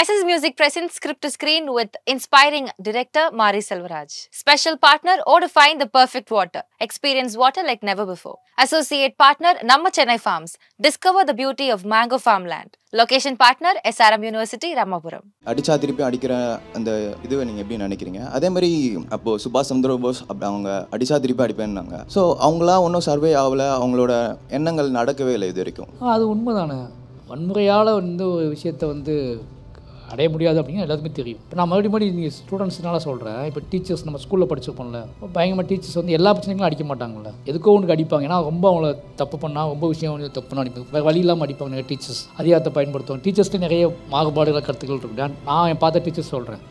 SS Music presents Script to Screen with inspiring director Mari Selvaraj. Special partner Odifine the Perfect Water. Experience water like never before. Associate partner Namma Chennai Farms. Discover the beauty of mango farmland. Location partner SRM University Ramapuram. அடிச்சா திருப்பி அடிக்கிற அந்த இதுவை நீங்கள் எப்படி நினைக்கிறீங்க? அதே மாதிரி அப்போது சுபாஷ் சந்திர போஸ் அப்படி அவங்க அடிச்சா திருப்பி அடிப்பேன்னாங்க. ஸோ அவங்களா ஒன்றும் சர்வே ஆகலை, அவங்களோட எண்ணங்கள் நடக்கவே இல்லை இது வரைக்கும். அது உண்மைதானே. வன்முறையால் ஒரு விஷயத்தை அடைய முடியாது அப்படிங்கிற எல்லாத்துக்குமே தெரியும். இப்போ நான் மறுபடியும் நீங்கள் ஸ்டூடெண்ட்ஸ்னால சொல்கிறேன். இப்போ டீச்சர்ஸ் நம்ம ஸ்கூலில் படிச்சிருப்போம்ல, பயங்கரமாக டீச்சர்ஸ் எல்லா பிரச்சனைகளும் அடிக்க மாட்டாங்கல்ல, எதுக்கோ ஒன்று அடிப்பாங்க. ஏன்னா ரொம்ப அவங்கள தப்பு பண்ணால் ரொம்ப விஷயம் தப்பு பண்ணால் அடிப்பாங்க, வேறு வழி இல்லாமல் அடிப்பாங்க. நிறைய டீச்சர்ஸ் அதிகாரத்தை பயன்படுத்துவாங்க. டீச்சர்ஸ்ட்டு நிறைய மாறுபாடுகள் கருத்துக்கள் இருக்கு. நான் பார்த்த டீச்சர்ஸ் சொல்கிறேன்.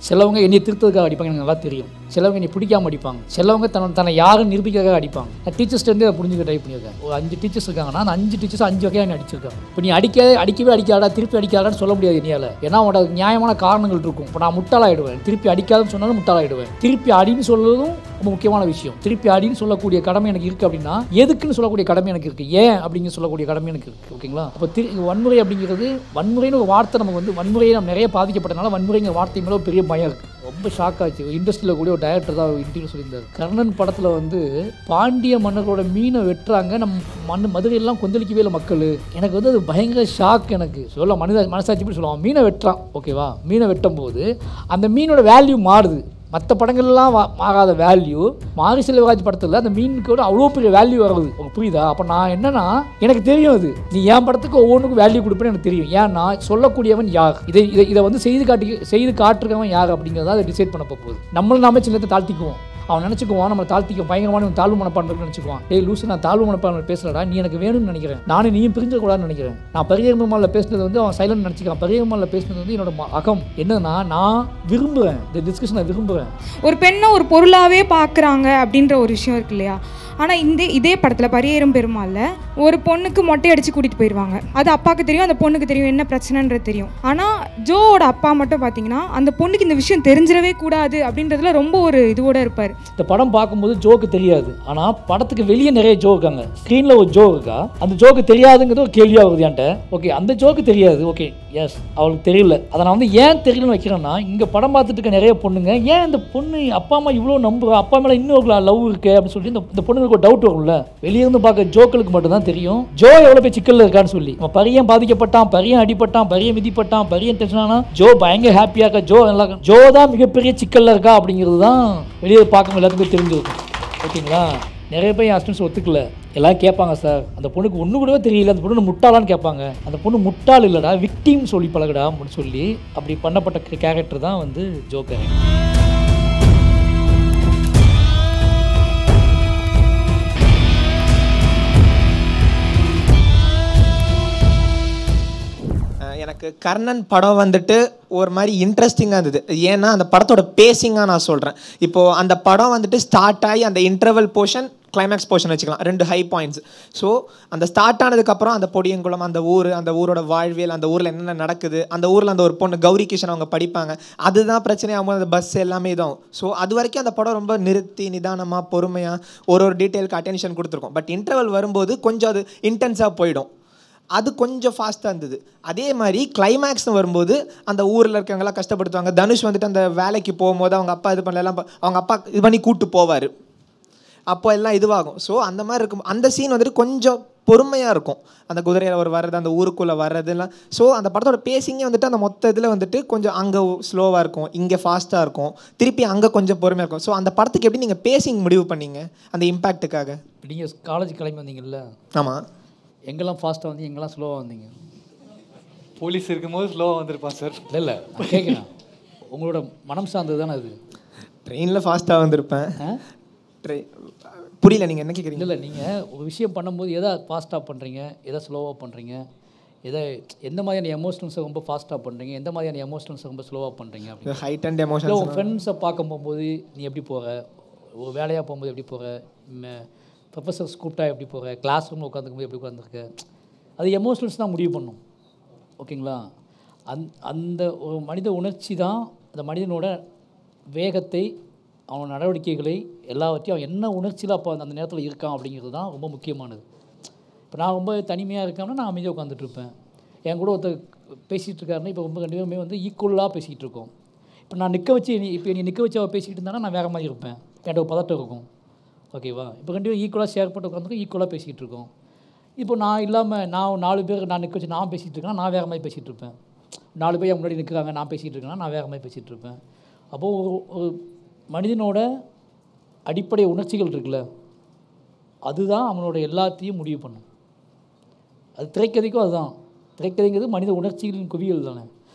சிலவங்க என்னை திருத்ததுக்காக அடிப்பாங்க, எனக்கு நல்லா தெரியும். சிலவங்க என்னை பிடிக்காமல் அடிப்பாங்க. சிலவங்க தன்னை யாரும் நிரூபிக்கிறதுக்காக அடிப்பாங்க. நான் டீச்சர்ஸ்லேருந்து அதை புரிஞ்சுக்க ட்ரை பண்ணியிருக்கேன். ஒரு 5 டீச்சர்ஸ் இருக்காங்கன்னா அந்த 5 டீச்சர்ஸ் 5 வகையாக என்னை அடிச்சிருக்காங்க. இப்போ நீ அடிக்கவே அடிக்காடா, திருப்பி அடிக்காதான்னு சொல்ல முடியாது என்னால். ஏன்னா அவனோட நியாயமான காரணங்கள் இருக்கும். இப்போ நான் முட்டாளாயிடுவேன். திருப்பி அடிக்காதுன்னு சொன்னாலும் முட்டாளாயிடுவேன். திருப்பி அடின்னு சொல்லுறதும் ரொம்ப முக்கியமான விஷயம். திருப்பி அடின்னு சொல்லக்கூடிய கடமை எனக்கு இருக்குது அப்படின்னா எதுக்குன்னு சொல்லக்கூடிய கடமை எனக்கு இருக்குது, ஏன் அப்படிங்கிற சொல்லக்கூடிய கடமை எனக்கு இருக்குது. ஓகேங்களா? அப்போ வன்முறை அப்படிங்கிறது, வன்முறைன்னு ஒரு வார்த்தை நமக்கு வன்முறையை நம்ம நிறைய பாதிக்கப்பட்டனால வன்முறைங்கிற வார்த்தை மேலே பெரிய பயம் இருக்குது. ரொம்ப ஷாக் ஆச்சு. இண்டஸ்ட்ரியில் கூட ஒரு டைரக்டர் தான் இன்டர்வியூ சொல்லியிருந்தார். கர்ணன் படத்தில் பாண்டிய மன்னர்களோட மீனை வெட்டுறாங்க, நம்ம மதுரையெல்லாம் கொந்தளிக்கவே இல்லை மக்கள். எனக்கு அது பயங்கர ஷாக். எனக்கு சொல்ல மனசாட்சி எப்படி சொல்லுவான், மீனை வெட்டுறான் ஓகேவா, மீனை வெட்டும் போது அந்த மீனோட வேல்யூ மாறுது. மற்ற படங்கள்லாம் மாறாத வேல்யூ மாரி செல்வராஜ் படத்தில் அந்த மீனுக்கு அவ்வளோ பெரிய வேல்யூ வருது. உங்களுக்கு புரியுதா? அப்போ நான் என்னன்னா, எனக்கு தெரியும் அது நீ என் படத்துக்கு ஒவ்வொன்றுக்கும் வேல்யூ கொடுப்பேன்னு எனக்கு தெரியும். ஏன்னா சொல்லக்கூடியவன் யார், இதை செய்து காட்டுறவன் யார் அப்படிங்கிறத அதை டிசைட் பண்ண போகுது. நம்மளும் நாம சின்னத்தை தாழ்த்திக்குவோம். அவன் நினச்சிக்குவான் நம்மளை தாழ்த்திக்கும், பயங்கரமான தாழ்வு மனப்பான்மை நினச்சிக்குவான். லூசு, நான் தாழ்வு மனப்பான்மை பேசுகிறடா, நீ எனக்கு வேணும்னு நினைக்கிறேன், நானும் நீயும் பிரிஞ்சக்கூடாதுன்னு நினைக்கிறேன். நான் பரியர்மமாலில் பேசுனது அவன் சைலண்ட் நினச்சிக்கான். பரியர்மமாலில் பேசுனது என்னோட அகம். என்னன்னா, நான் விரும்புகிறேன், இந்த டிஸ்கஷனை விரும்புகிறேன். ஒரு பெண்ணை ஒரு பொருளாகவே பார்க்குறாங்க அப்படின்ற ஒரு விஷயம் இருக்கு இல்லையா? ஆனால் இதே படத்தில் பரியேறும் பெருமாளில் ஒரு பொண்ணுக்கு மொட்டை அடித்து கூட்டிகிட்டு போயிடுவாங்க. அது அப்பாவுக்கு தெரியும், அந்த பொண்ணுக்கு தெரியும் என்ன பிரச்சனைன்றது தெரியும். ஆனால் ஜோவோட அப்பா மட்டும் பார்த்தீங்கன்னா அந்த பொண்ணுக்கு இந்த விஷயம் தெரிஞ்சிடவே கூடாது அப்படின்றதுல ரொம்ப ஒரு இதுவோட இருப்பார். இந்த படம் பார்க்கும்போது ஜோக்கு தெரியாது, ஆனால் படத்துக்கு வெளியே நிறைய ஜோ இருக்காங்க. ஸ்க்ரீனில் ஒரு ஜோ இருக்கா, அந்த ஜோக்கு தெரியாதுங்கிறது ஒரு கேள்வியாக வருது என்கிட்ட. ஓகே, அந்த ஜோக்கு தெரியாது, ஓகே எஸ் அவளுக்கு தெரியல. அதை நான் ஏன் தெரியலன்னு வைக்கிறேன்னா, இங்கே படம் பார்த்துட்டு இருக்க நிறைய பொண்ணுங்க ஏன் இந்த பொண்ணு அப்பா அம்மா இவ்வளோ நம்புறா, அப்பா மேலே இன்னும் லவ் இருக்கு அப்படின்னு சொல்லிட்டு இந்த பொண்ணுங்களுக்கு ஒரு டவுட் வரும்ல. வெளியே இருந்து பார்க்க ஜோக்களுக்கு மட்டும் தான் தெரியும் ஜோ எவ்வளோ போய் சிக்கல்ல இருக்கான்னு சொல்லி. பரியன் பாதிக்கப்பட்டான், பரியன் அடிப்பட்டான், பரியன் மிதிப்பட்டான், பரியன் டென்ஷனானா ஜோ பயங்கர ஹாப்பியா இருக்கா, ஜோ நல்லா ஜோ தான் மிகப்பெரிய சிக்கல்ல இருக்கா அப்படிங்கிறது தான் வெளியே பார்க்கும் எல்லாத்துக்கும் தெரிஞ்சிருக்கும். ஓகேங்களா? நிறைய பேர் என் ஹஸ்பண்ட்ஸ் ஒத்துக்கல. எல்லாம் கேட்பாங்க, சார் அந்த பொண்ணுக்கு ஒன்று கூடவே தெரியல, அந்த பொண்ணு முட்டாளான்னு கேட்பாங்க. அந்த பொண்ணு முட்டாள் இல்லைடா, விக்டிம் சொல்லி பழகுடா அப்படின்னு சொல்லி அப்படி பண்ணப்பட்ட கேரக்டர் தான் ஜோ கேரக்டர். எனக்கு கர்ணன் படம் ஒரு மாதிரி இன்ட்ரெஸ்டிங்காக இருந்தது. ஏன்னா அந்த படத்தோட பேசிங்காக நான் சொல்கிறேன். இப்போது அந்த படம் ஸ்டார்ட் ஆகி அந்த இன்டர்வல் போர்ஷன், கிளைமேக்ஸ் போர்ஷன் வச்சுக்கலாம், 2 ஹை பாயிண்ட்ஸ். ஸோ அந்த ஸ்டார்ட் ஆனதுக்கப்புறம் அந்த பொடியங்குளம், அந்த ஊரோட வாழ்வியல், அந்த ஊரில் என்னென்ன நடக்குது, அந்த ஊரில் அந்த ஒரு பொண்ணு கௌரி கிஷன் அவங்க படிப்பாங்க, அதுதான் பிரச்சனையாகும். அந்த பஸ் எல்லாமே இதாகும். ஸோ அது வரைக்கும் அந்த படம் ரொம்ப நிறுத்தி நிதானமாக பொறுமையாக ஒரு டீட்டெயிலுக்கு அட்டென்ஷன் கொடுத்துருக்கோம். பட் இன்டர்வல் வரும்போது கொஞ்சம் அது இன்டென்ஸாக போயிடும். அது கொஞ்சம் ஃபாஸ்ட்டாக இருந்தது. அதே மாதிரி கிளைமேக்ஸ்னு வரும்போது அந்த ஊரில் இருக்கவங்களாம் கஷ்டப்படுத்துவாங்க. தனுஷ் அந்த வேலைக்கு போகும்போது அவங்க அப்பா இது பண்ணலாம், அவங்க அப்பா இது பண்ணி கூப்பிட்டு போவார், அப்போ எல்லாம் இதுவாகும். ஸோ அந்த மாதிரி இருக்கும். அந்த சீன் கொஞ்சம் பொறுமையாக இருக்கும். அந்த குதிரையில் வர்றது, அந்த ஊருக்குள்ளே வர்றதுலாம். ஸோ அந்த படத்தோட பேசிங்கே அந்த மொத்த இதில் கொஞ்சம் அங்கே ஸ்லோவாக இருக்கும், இங்கே ஃபாஸ்ட்டாக இருக்கும், திருப்பி அங்கே கொஞ்சம் பொறுமையாக இருக்கும். ஸோ அந்த படத்துக்கு எப்படி நீங்கள் பேசிங் முடிவு பண்ணீங்க அந்த இம்பேக்ட்டுக்காக? நீங்கள் காலேஜ் கிளம்பி வந்தீங்கல்ல? ஆமாம். எங்கெல்லாம் ஃபாஸ்ட்டாக வந்தீங்க, எங்கெல்லாம் ஸ்லோவாக வந்தீங்க? போலீஸ் இருக்கும்போது ஸ்லோவாக வந்திருப்பான் சார். இல்லை கேட்குறேன், உங்களோட மனம் சார்ந்தது தானே அது. ட்ரெயினில் ஃபாஸ்ட்டாக வந்திருப்பேன். புரியல, நீங்கள் என்ன கேட்குறீங்க? இல்லை, நீங்கள் ஒரு விஷயம் பண்ணும்போது எதை ஃபாஸ்ட்டாக பண்ணுறீங்க, எதை ஸ்லோவாக பண்ணுறீங்க, எந்த மாதிரியான எமோஷனல்ஸை ரொம்ப ஃபாஸ்ட்டாக பண்ணுறீங்க, எந்த மாதிரியான எமோஷனல்ஸை ரொம்ப ஸ்லோவாக பண்ணுறீங்க அப்படின்னு. Hide and emotion. உங்கள் ஃப்ரெண்ட்ஸை பார்க்க போகும்போது நீ எப்படி போகிற, ஒரு வேலையாக போகும்போது எப்படி போகிற, ப்ரொஃபஸர்ஸ் கூப்பிட்டா எப்படி போகிற, கிளாஸ் ரூமில் உட்காந்துக்கும்போது எப்படி உட்காந்துருக்க, அது எமோஷனல்ஸ் தான் முடிவு பண்ணும். ஓகேங்களா? அந்த ஒரு மனித உணர்ச்சி தான் அந்த மனிதனோட வேகத்தை, அவனோட நடவடிக்கைகளை எல்லாவற்றையும் அவன் என்ன உணர்ச்சியில் அப்போ அந்த நேரத்தில் இருக்கான் அப்படிங்கிறது தான் ரொம்ப முக்கியமானது. இப்போ நான் ரொம்ப தனிமையாக இருக்கேன்னா நான் அமைதியாக உட்காந்துட்ருப்பேன். என் கூட ஒருத்தர் பேசிகிட்டு இருக்காருன்னா இப்போ ரொம்ப 2 பேருமே வந்து ஈக்குவலாக பேசிக்கிட்டு இருக்கோம். இப்போ நான் நிற்க வச்சு நீ நிற்க வச்சு அவள் பேசிக்கிட்டு இருந்தானா நான் வேறு மாதிரி இருப்பேன், என்கிட்ட ஒரு பதட்டம் இருக்கும். ஓகேவா? இப்போ 2 பேரும் ஈக்குவலாக ஷேர் பண்ணிட்டு உட்காந்துருக்கோம், ஈக்குவலாக பேசிக்கிட்டு இருக்கோம். இப்போ நான் இல்லாமல் நான் 4 பேர் நான் நிற்க வச்சு நான் பேசிகிட்டு இருக்கேன்னா நான் வேறு மாதிரி பேசிகிட்டு இருப்பேன். 4 பேர் முன்னாடி நிற்கிறாங்க, நான் பேசிகிட்டு இருக்கேன்னா நான் வேறு மாதிரி பேசிகிட்டு இருப்பேன். அப்போது ஒரு மனிதனோட அடிப்படை உணர்ச்சிகள் இருக்குல்ல, அதுதான் அவனோட எல்லாத்தையும் முடிவு பண்ணும். அது திரைக்கதைக்கும் அதுதான். திரைக்கதைங்கிறது மனித உணர்ச்சிகளின் குவியல் தானே.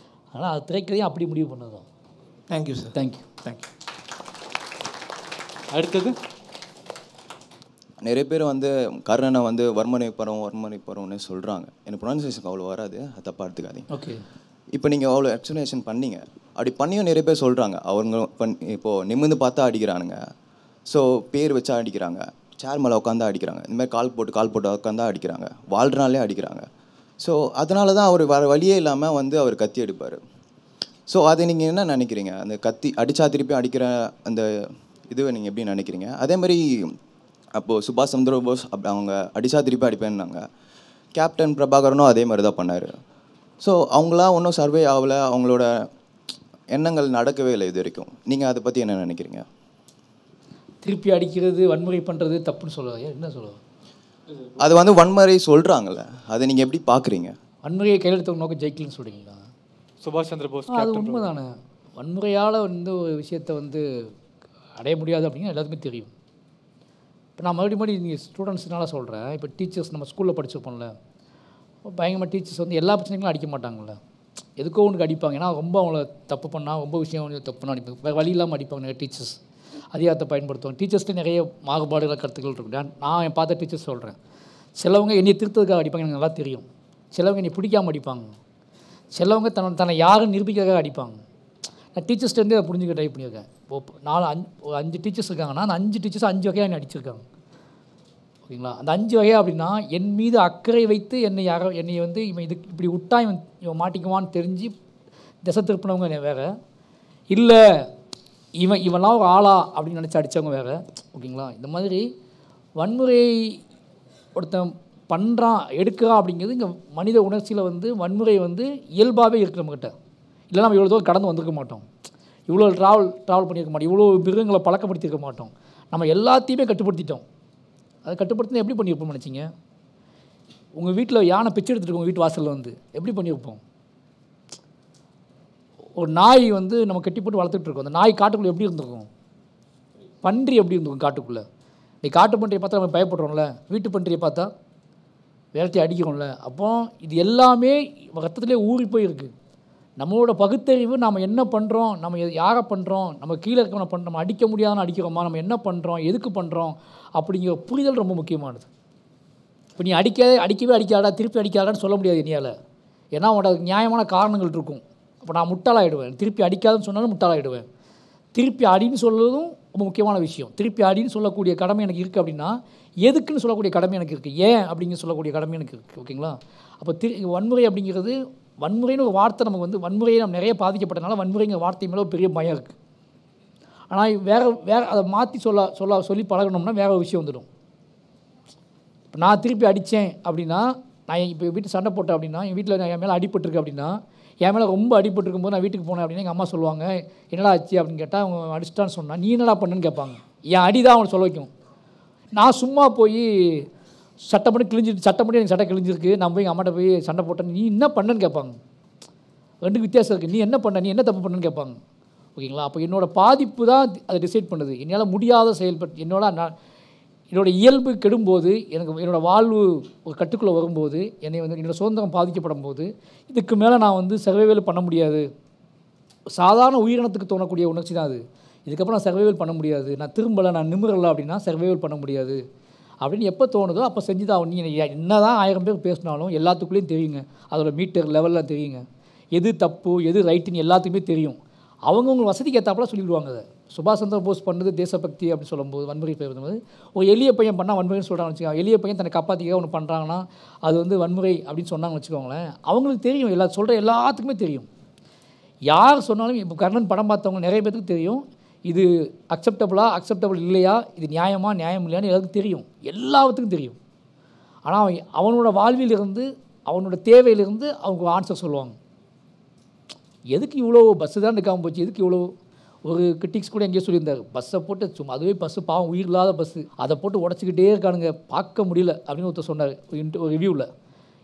அதனால் அது திரைக்கதையும் அப்படி முடிவு பண்ணது தான். Thank you sir. தேங்க்யூ. அடுத்தது நிறைய பேர் வந்து கர்ணனை வந்து வர்மனை பருவம்னு சொல்கிறாங்க. எனக்கு ப்ரொனன்சியேஷன் அவ்வளோ வராது, அது தப்பாக எடுத்துக்காதீங்க. ஓகே. இப்போ நீங்கள் அவ்வளோ எக்ஸ்ப்ளனேஷன் பண்ணீங்க, அப்படி பண்ணியும் நிறைய பேர் சொல்கிறாங்க அவங்க இப்போது நிமிர்ந்து பார்த்தா அடிக்கிறானுங்க, ஸோ பேர் வச்சா அடிக்கிறாங்க, சேர் மேலே உட்காந்தா அடிக்கிறாங்க, இந்தமாதிரி கால் போட்டு உட்காந்தா அடிக்கிறாங்க, வாழ்றனாலே அடிக்கிறாங்க. ஸோ அதனால தான் அவர் வேறு வழியே இல்லாமல் வந்து அவர் கத்தி எடுப்பார். ஸோ அதை நீங்கள் என்ன நினைக்கிறீங்க? அந்த கத்தி அடித்தா திருப்பி அடிக்கிற அந்த இதுவை நீங்கள் எப்படி நினைக்கிறீங்க? அதே மாதிரி அப்போது சுபாஷ் சந்திர போஸ் அவங்க அடித்தா திருப்பி அடிப்பேன்னாங்க. கேப்டன் பிரபாகரனும் அதே மாதிரி தான் பண்ணார். ஸோ அவங்களாம் ஒன்றும் சர்வே ஆகலை, அவங்களோட எண்ணங்கள் நடக்கவே இல்லை இது வரைக்கும். நீங்கள் அதை பற்றி என்ன நினைக்கிறீங்க? திருப்பி அடிக்கிறது வன்முறை பண்ணுறது தப்புன்னு சொல்லுவாங்க, என்ன சொல்லுவாங்க? அது வந்து வன்முறை சொல்கிறாங்கல்ல, அதை நீங்கள் எப்படி பார்க்குறீங்க? வன்முறையை கையில் எடுத்தவங்க நோக்கம் ஜெயிக்கலன்னு சொல்கிறீங்களா? சுபாஷ் சந்திர போஸ் அது உண்மை தானே. வன்முறையால் வந்து ஒரு விஷயத்தை வந்து அடைய முடியாது அப்படிங்கிற எல்லாத்துக்குமே தெரியும். இப்போ நான் மறுபடியும் நீங்கள் ஸ்டூடெண்ட்ஸ்னால சொல்கிறேன். இப்போ டீச்சர்ஸ் நம்ம ஸ்கூலில் படிச்சிருப்போம்ல, பயங்கரமாக டீச்சர்ஸ் வந்து எல்லா பிரச்சனைகளும் அடிக்க மாட்டாங்கள்ல, எதுக்கோ ஒன்றுக்கு அடிப்பாங்க. ஏன்னா ரொம்ப அவங்கள தப்பு பண்ணால் ரொம்ப விஷயம் தப்புனா அடிப்பாங்க, வேறு வழி இல்லாமல் அடிப்பாங்க நிறைய டீச்சர்ஸ், அதிகாரத்தை பயன்படுத்துவாங்க. டீச்சர்ஸ்ட்டு நிறைய மாறுபாடுகள் கருத்துக்கள் இருக்கு. நான் என் பார்த்த டீச்சர்ஸ் சொல்கிறேன். சிலவங்க என்னை திருத்ததுக்காக அடிப்பாங்க, எனக்கு நல்லா தெரியும். சிலவங்க என்னை பிடிக்காமல் அடிப்பாங்க, சிலவங்க தன்னை யாரும் நிரூபிக்கிறதுக்காக அடிப்பாங்க. நான் டீச்சர்ஸ்லேருந்தே அதை புரிஞ்சுக்க ட்ரை பண்ணியிருக்கேன். இப்போ 5 டீச்சர்ஸ் இருக்காங்கன்னா அந்த 5 டீச்சர்ஸ் 5 வகையாக என்னை அடிச்சிருக்காங்க. ஓகேங்களா? அந்த 5 வகையாக அப்படின்னா என் மீது அக்கறை வைத்து என்னை வந்து இவன் இதுக்கு இப்படி விட்டா இவன் மாட்டிக்குவான்னு தெரிஞ்சு திசை திருப்பினவங்க வேறு, இல்லை இவன்லாம் ஒரு ஆளா அப்படின்னு நினச்சி அடித்தவங்க வேறு. ஓகேங்களா? இந்த மாதிரி வன்முறை ஒருத்தன் பண்ணுறான் எடுக்கிறான் அப்படிங்கிறது இங்கே மனித உணர்ச்சியில் வந்து வன்முறை வந்து இயல்பாகவே இருக்குது நம்மக்கிட்ட. இல்லைனா நம்ம இவ்வளோ தூரம் கடந்து வந்திருக்க மாட்டோம், இவ்வளோ ட்ராவல் பண்ணியிருக்க மாட்டோம், இவ்வளோ மிருகங்களை பழக்கப்படுத்தியிருக்க மாட்டோம். நம்ம எல்லாத்தையுமே கட்டுப்படுத்திட்டோம். அதை கட்டுப்படுத்தினா எப்படி பண்ணியிருப்போம்னு நினச்சிங்க? உங்கள் வீட்டில் யானை பிச்சை எடுத்துகிட்டு உங்கள் வீட்டு வாசலில் வந்து எப்படி பண்ணியிருப்போம்? ஒரு நாய் வந்து நம்ம கட்டி போட்டு வளர்த்துட்ருக்கோம், அந்த நாய் காட்டுக்குள்ளே எப்படி இருந்திருக்கும்? பன்றி எப்படி இருந்திருக்கும் காட்டுக்குள்ளே? நீ காட்டு பன்றியை பார்த்தா நம்ம பயப்படுறோம்ல, வீட்டு பன்றியை பார்த்தா விரட்டி அடிக்கிறோம்ல. அப்போ இது எல்லாமே ரத்தத்திலே ஊறி போயிருக்கு. நம்மளோட பகுத்தறிவு நாம் என்ன பண்ணுறோம், நம்ம யாரை பண்ணுறோம், நம்ம கீழே இருக்கவனை நம்ம அடிக்க முடியாதுன்னு அடிக்கிறோமா, நம்ம என்ன பண்ணுறோம், எதுக்கு பண்ணுறோம் அப்படிங்கிற புரிதல் ரொம்ப முக்கியமானது. இப்போ நீ அடிக்கவே அடிக்காதா, திருப்பி அடிக்காதான்னு சொல்ல முடியாது என்னையால். ஏன்னா அவனோட நியாயமான காரணங்கள் இருக்கும். அப்போ நான் முட்டாளாகிடுவேன். திருப்பி அடிக்காதுன்னு சொன்னாலும் முட்டாளாகிடுவேன். திருப்பி அடின்னு சொல்லுறதும் ரொம்ப முக்கியமான விஷயம். திருப்பி அடின்னு சொல்லக்கூடிய கடமை எனக்கு இருக்குது அப்படின்னா எதுக்குன்னு சொல்லக்கூடிய கடமை எனக்கு இருக்குது, ஏன் அப்படிங்கிற சொல்லக்கூடிய கடமை எனக்கு இருக்குது. ஓகேங்களா? அப்போ வன்முறை அப்படிங்கிறது, வன்முறைன்னு ஒரு வார்த்தை நமக்கு வந்து வன்முறையை நம்ம நிறைய பாதிக்கப்பட்டனால வன்முறைங்கிற வார்த்தை மேலே ஒரு பெரிய பயம் இருக்குது. ஆனால் வேறு அதை மாற்றி சொல்லி பழகணும்னா வேறு ஒரு விஷயம் வந்துடும். இப்போ நான் திருப்பி அடித்தேன் அப்படின்னா, நான் இப்போ வீட்டில் சண்டை போட்டேன் அப்படின்னா, என் வீட்டில் என் மேலே அடிபட்டிருக்கு அப்படின்னா, என் மேலே ரொம்ப அடிபட்டுருக்கும் போது நான் வீட்டுக்கு போனேன் அப்படின்னா எங்கள் அம்மா சொல்லுவாங்க, என்னடா ஆச்சு அப்படின்னு கேட்டால் அவங்க அடிச்சிட்டான்னு சொன்னால் நீ என்னடா பண்ணுன்னு கேட்பாங்க. என் அடி தான் அவனை சொல்ல வைக்கும். நான் சும்மா போய் சட்டை எனக்கு சட்டை கிழிஞ்சிருக்கு, நான் போய் எங்கள் அம்மாட்ட போய் சண்டை போட்டேன், நீ என்ன பண்ணன்னு கேட்பாங்க. ரெண்டுக்கு வித்தியாசம் இருக்குது. நீ என்ன பண்ண, நீ என்ன தப்பு பண்ணுன்னு கேட்பாங்க. ஓகேங்களா? அப்போ என்னோடய பாதிப்பு தான் அதை டிசைட் பண்ணுது. என்னால் முடியாத செயல்பட்டு என்னோடய இயல்பு கெடும்போது, என்னோடய வாழ்வு ஒரு கட்டுக்குள்ளே வரும்போது, என்னோடய சுதந்திரம் பாதிக்கப்படும் போது, இதுக்கு மேலே நான் வந்து சர்வைவல் பண்ண முடியாது. சாதாரண உயிரினத்துக்கு தோணக்கூடிய உணர்ச்சி தான் அது. இதுக்கப்புறம் நான் சர்வைவல் பண்ண முடியாது, நான் திரும்பலை, நான் நிமிரலை அப்படின்னா சர்வைவல் பண்ண முடியாது அப்படின்னு எப்போ தோணுதோ அப்போ செஞ்சு தான். நீ என்ன தான் 1000 பேர் பேசினாலும் எல்லாத்துக்குள்ளேயும் தெரியுங்க, அதோட மீட்டர் லெவலில் தெரியுங்க, எது தப்பு எது ரைட்டுன்னு எல்லாத்துக்குமே தெரியும். அவங்கவுங்க வசதிக்கு ஏற்றாப்புல சொல்லிவிடுவாங்க. அதை சுபாஷ் சந்திர போஸ் பண்ணது தேசபக்தி அப்படின்னு சொல்லும்போது, வன்முறை பேசும்போது ஒரு எளிய பையன் பண்ணால் வன்முறைன்னு சொல்கிறாங்கன்னு வச்சுக்கோங்க. எளிய பையன் தன்னை காப்பாற்றிக்க ஒன்று பண்ணுறாங்கன்னா அது வந்து வன்முறை அப்படின்னு சொன்னாங்கன்னு வச்சுக்கோங்களேன். அவங்களுக்கு தெரியும், சொல்கிற எல்லாத்துக்குமே தெரியும். யார் சொன்னாலும் இப்போ கர்ணன் படம் பார்த்தவங்க நிறைய பேருக்கு தெரியும், இது அக்செப்டபிள் இல்லையா, இது நியாயம் இல்லையான்னு எல்லாத்துக்கும் தெரியும், எல்லாத்துக்கும் தெரியும். ஆனால் அவனோட வாழ்விலிருந்து அவனோட தேவையிலிருந்து அவங்க ஆன்சர் சொல்லுவாங்க. எதுக்கு இவ்வளோ பஸ்ஸு தான் நிற்காமல் போச்சு, எதுக்கு இவ்வளோ. ஒரு கிரிட்டிக்ஸ் கூட எங்கேயோ சொல்லியிருந்தார், பஸ்ஸை போட்டு சும்மா அதுவே பஸ்ஸு பாவம் உயிர் இல்லாத பஸ்ஸு, அதை போட்டு உடச்சிக்கிட்டே இருக்கானுங்க, பார்க்க முடியல அப்படின்னு ஒருத்தர் சொன்னார் ஒரு ரிவ்யூவில்.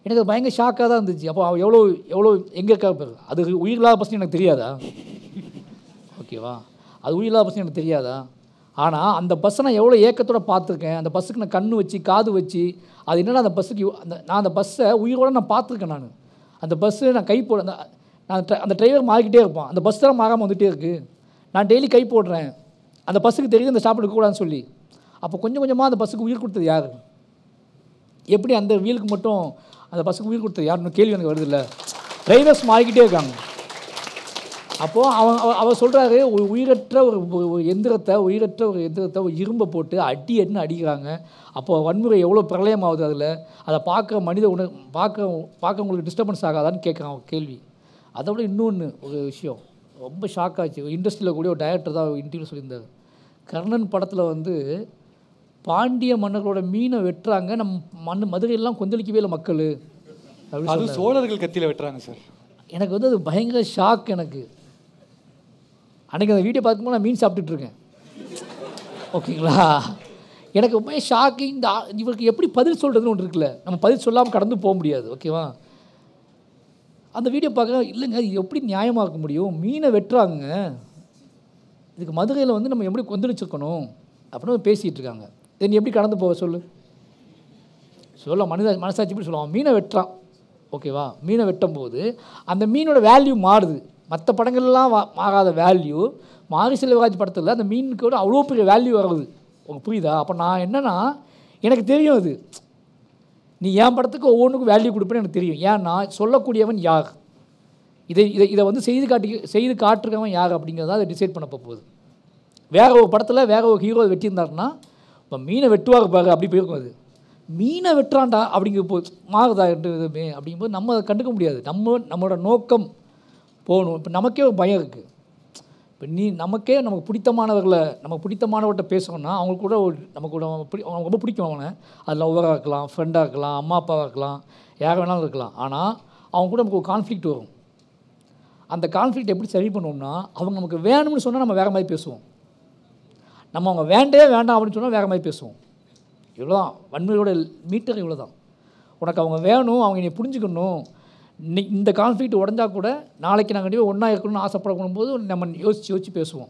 எனக்கு அது பயங்கர ஷாக்காக தான் இருந்துச்சு. அப்போ அவன் எவ்வளோ எங்கே இருக்கா பாரு. அது உயிர் இல்லாத பஸ்ன்னு எனக்கு தெரியாதா? ஓகேவா, அது உயிர் இல்லாத பஸ்ன்னு எனக்கு தெரியாதா? ஆனால் அந்த பஸ்ஸை நான் எவ்வளோ ஏக்கத்தோடு பார்த்துருக்கேன். அந்த பஸ்ஸுக்கு நான் கண்ணு வச்சு காது வச்சு அது என்னென்னா அந்த பஸ்ஸுக்கு நான் அந்த பஸ்ஸை உயிரோடு நான் பார்த்துருக்கேன். அந்த பஸ்ஸு நான் கை போட அந்த டிரைவர் மாறிக்கிட்டே இருப்பான், அந்த பஸ் தான் மாறாமல் வந்துகிட்டே இருக்குது. நான் டெய்லி கை போடுறேன், அந்த பஸ்ஸுக்கு தெரியுது அந்த ஸ்டாப் எடுக்கக்கூடாதுன்னு சொல்லி. அப்போ கொஞ்சம் கொஞ்சமாக அந்த பஸ்ஸுக்கு உயிர் கொடுத்தது யார்? எப்படி அந்த வீலுக்கு மட்டும் அந்த பஸ்ஸுக்கு உயிர் கொடுத்தது யாருன்னு கேள்வி எனக்கு வருது இல்லை. டிரைவர்ஸ் மாறிக்கிட்டே இருக்காங்க. அப்போது அவர் சொல்கிறாரு, உயிரற்ற ஒரு எந்திரத்தை ஒரு இரும்பை போட்டு அடின்னு அடிக்கிறாங்க. அப்போது வன்முறை எவ்வளோ பிரளயமாகுது அதில். அதை பார்க்க பார்க்க உங்களுக்கு டிஸ்டர்பன்ஸ் ஆகாதான்னு கேட்குறான் கேள்வி. அதை விட இன்னொன்று ஒரு விஷயம் ரொம்ப ஷாக் ஆச்சு. இண்டஸ்ட்ரியில் கூட ஒரு டைரக்டர் தான் இன்டர்வியூ சொல்லியிருந்தார். கர்ணன் படத்தில் வந்து பாண்டிய மன்னர்களோட மீனை வெட்டுறாங்க, நம்ம மதுரையெல்லாம் கொந்தளிக்கவே இல்லை மக்கள் அப்படின்னு. அது சோழர்கள் கத்தியில் வெட்டுறாங்க சார். எனக்கு வந்து அது பயங்கர ஷாக். எனக்கு அன்றைக்கி அந்த வீடியோ பார்க்கும்போது நான் மீன் சாப்பிட்டுட்ருக்கேன். ஓகேங்களா, எனக்கு ரொம்ப ஷாக்கிங். இவருக்கு எப்படி பதில் சொல்கிறதுன்னு ஒன்று இருக்குல்ல, நம்ம பதில் சொல்லாமல் கடந்து போக முடியாது. ஓகேவா, அந்த வீடியோ பார்க்க இல்லைங்க இது எப்படி நியாயமாக இருக்க முடியும், மீனை வெட்டுறாங்க, இதுக்கு மதுரையில் வந்து நம்ம எப்படி கொந்தளிச்சிருக்கணும் அப்படின்னு பேசிகிட்டு இருக்காங்க. இதை நீ எப்படி கடந்து போக சொல்லு மனசாட்சி எப்படி சொல்லுவான். மீனை வெட்டுறான், ஓகேவா, மீனை வெட்டும் போது அந்த மீனோட வேல்யூ மாறுது. மற்ற படங்கள்லாம் மாறாத வேல்யூ மாரி செல்வராஜ் படத்தில் அந்த மீனுக்கு அவ்வளோ பெரிய வேல்யூ வருது. உங்களுக்கு புரியுதா? அப்போ நான் என்னென்னா எனக்கு தெரியும், அது நீ என் படத்துக்கு ஒவ்வொன்றுக்கும் வேல்யூ கொடுப்பேன்னு எனக்கு தெரியும். ஏன்னா சொல்லக்கூடியவன் யார், இதை வந்து செய்து காட்டுறவன் யார் அப்படிங்கிறத அதை டிசைட் பண்ண போகுது. வேறு ஒரு படத்தில் வேறு ஒரு ஹீரோ வெட்டியிருந்தாருன்னா இப்போ மீனை வெட்டுவாங்க பாரு அப்படி போயிருக்கும். அது மீனை வெட்டுறான்டா அப்படிங்கிற போது மாறுதா எதுவுமே அப்படிங்கும்போது நம்ம அதை கண்டுக்க முடியாது. நம்மளோட நோக்கம் போகணும். இப்போ நமக்கே ஒரு பயம் இருக்குது. இப்போ நமக்கு பிடித்தமானவர்கிட்ட பேசணும்னா அவங்களுக்கு கூட அவங்க ரொம்ப பிடிக்கும். அவனை அது லவ்வராக இருக்கலாம், ஃப்ரெண்டாக இருக்கலாம், அம்மா அப்பாவாக இருக்கலாம், யார் வேணாலும் இருக்கலாம். ஆனால் அவங்க கூட நமக்கு ஒரு கான்ஃப்ளிக்ட் வரும். அந்த கான்ஃப்ளிக்ட் எப்படி சரி பண்ணுவோம்னா, அவங்க நமக்கு வேணும்னு சொன்னால் நம்ம வேறு மாதிரி பேசுவோம். நம்ம அவங்க வேண்டாம் அப்படின்னு சொன்னால் வேறு மாதிரி பேசுவோம். இவ்வளோ தான் வன்முறையோட மீட்டர். இவ்வளோ தான். உனக்கு அவங்க வேணும், அவங்க என்னை புரிஞ்சுக்கணும். இந்த கான்ஃப்ளிக்ட் உடஞ்சா கூட நாளைக்கு நாங்கள் கண்டிப்பாக ஒன்றா இருக்கணும்னு ஆசைப்படணும் போது நம்ம யோசித்து பேசுவோம்.